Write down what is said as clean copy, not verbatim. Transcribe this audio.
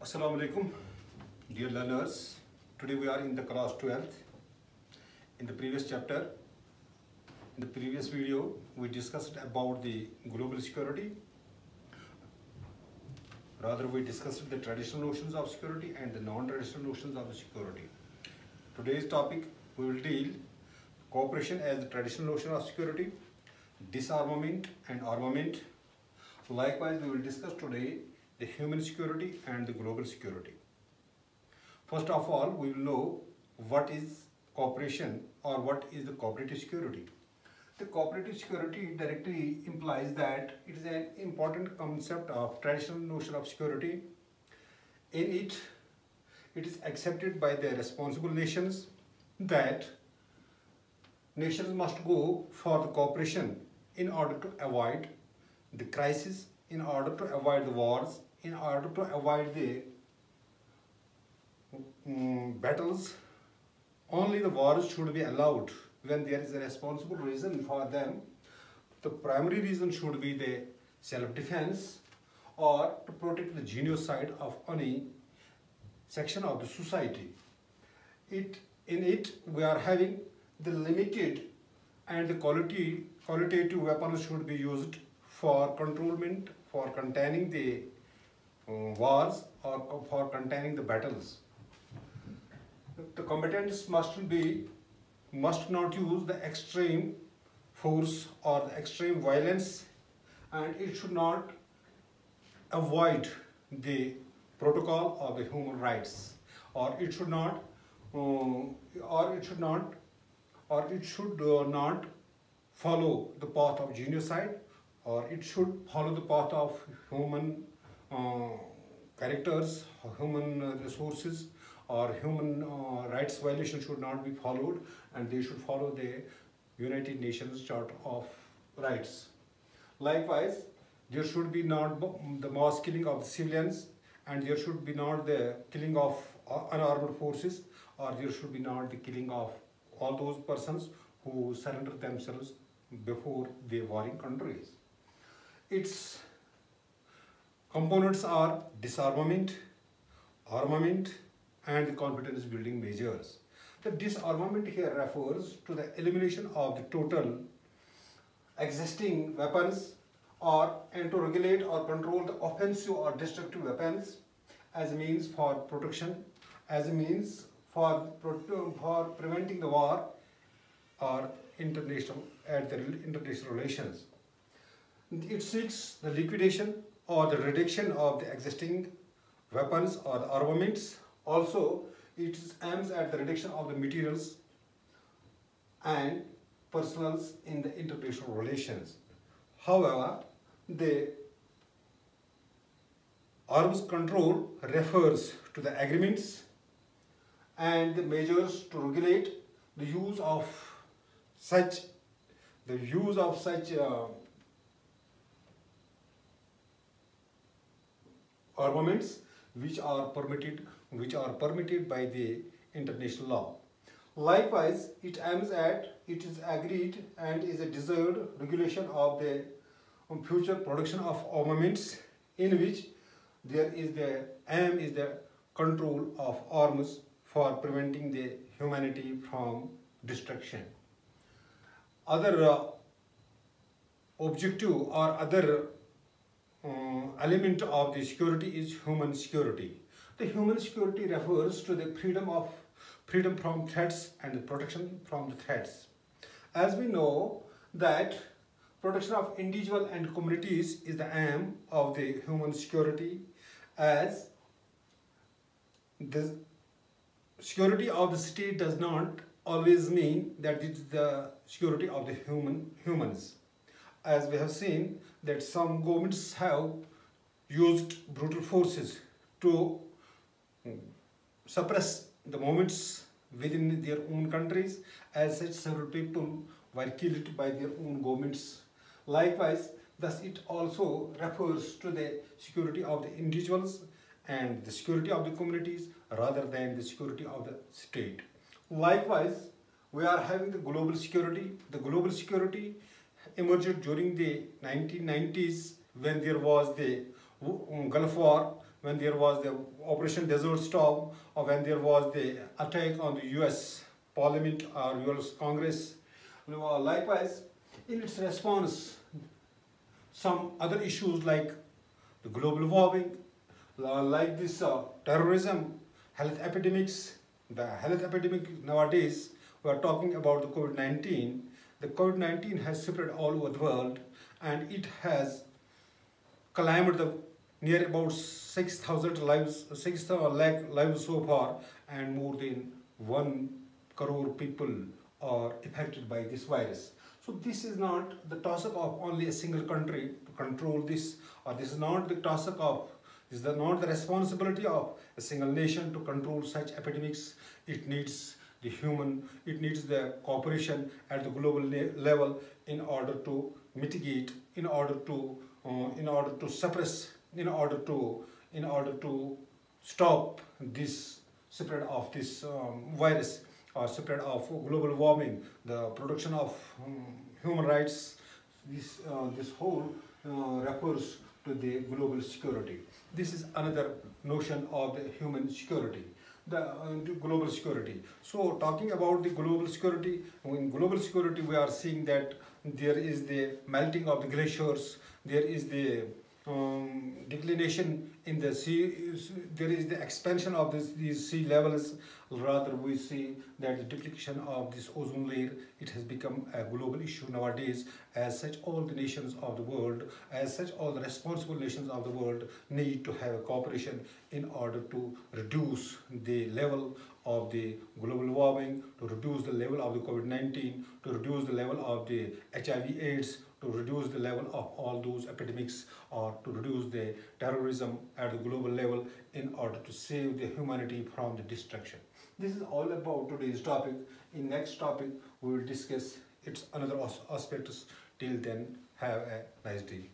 Assalamu alaikum, dear learners. Today we are in the class 12th. In the previous chapter, in the previous video, we discussed about the global security. Rather, we discussed the traditional notions of security and the non-traditional notions of security. Today's topic, we will deal cooperation as the traditional notion of security, disarmament and armament. Likewise, we will discuss today the human security and the global security. First of all, we will know what is cooperation or what is the cooperative security. The cooperative security directly implies that it is an important concept of traditional notion of security. In it, it is accepted by the responsible nations that nations must go for the cooperation in order to avoid the crisis, in order to avoid the wars, in order to avoid the battles. Only the wars should be allowed when there is a responsible reason for them. The primary reason should be the self-defense or to protect the genocide of any section of the society. In it we are having the limited and the qualitative weapons should be used for controlment, for containing the wars or for containing the battles. The combatants must not use the extreme force or the extreme violence, and it should not avoid the protocol of the human rights, or it should not follow the path of genocide, or it should follow the path of human characters, human resources, or human rights violation should not be followed, and they should follow the United Nations Charter of Rights. Likewise, there should be not the mass killing of civilians, and there should be not the killing of unarmed forces, or there should be not the killing of all those persons who surrender themselves before the warring countries. Its components are disarmament, armament, and the confidence building measures. The disarmament here refers to the elimination of the total existing weapons and to regulate or control the offensive or destructive weapons as a means for protection, as a means for preventing the war or international relations. It seeks the liquidation or the reduction of the existing weapons or the armaments. Also, it aims at the reduction of the materials and personals in the international relations. However, the arms control refers to the agreements and the measures to regulate the use of such armaments which are permitted by the international law. Likewise, it is agreed and is a desired regulation of the future production of armaments, in which there is the aim is the control of arms for preventing the humanity from destruction. Other objective or other element of the security is human security. The human security refers to the freedom from threats and the protection from the threats. As we know that protection of individual and communities is the aim of the human security, as the security of the state does not always mean that it is the security of the humans. As we have seen that some governments have used brutal forces to suppress the movements within their own countries. As such, several people were killed by their own governments. Likewise, thus it also refers to the security of the individuals and the security of the communities rather than the security of the state. Likewise, we are having the global security. The global security emerged during the 1990s when there was the Gulf War, when there was the Operation Desert Storm, or when there was the attack on the US Parliament or US Congress. Likewise, in its response, some other issues like the global warming, like this terrorism, health epidemics. The health epidemic nowadays, we are talking about the COVID-19. The COVID-19 has spread all over the world, and it has claimed the near about 6,000 lives, 6 lakh lives so far, and more than 1 crore people are affected by this virus. So this is not the task of only a single country to control this, or this is not the task of, this is not the responsibility of a single nation to control such epidemics. It needs it needs the cooperation at the global level in order to mitigate, in order to suppress, in order to stop this spread of this virus, or spread of global warming, the production of human rights. This whole refers to the global security. This is another notion of the human security, the global security. So talking about the global security, in global security we are seeing that there is the melting of the glaciers, there is the declination in the sea, there is the expansion of these sea levels. Rather, we see that the depletion of this ozone layer, it has become a global issue nowadays. As such, all the nations of the world, as such, all the responsible nations of the world need to have a cooperation in order to reduce the level of the global warming, to reduce the level of the COVID-19, to reduce the level of the HIV/AIDS, to reduce the level of all those epidemics, or to reduce the terrorism at the global level in order to save the humanity from the destruction. This is all about today's topic. In next topic, we will discuss its another aspects. Till then, have a nice day.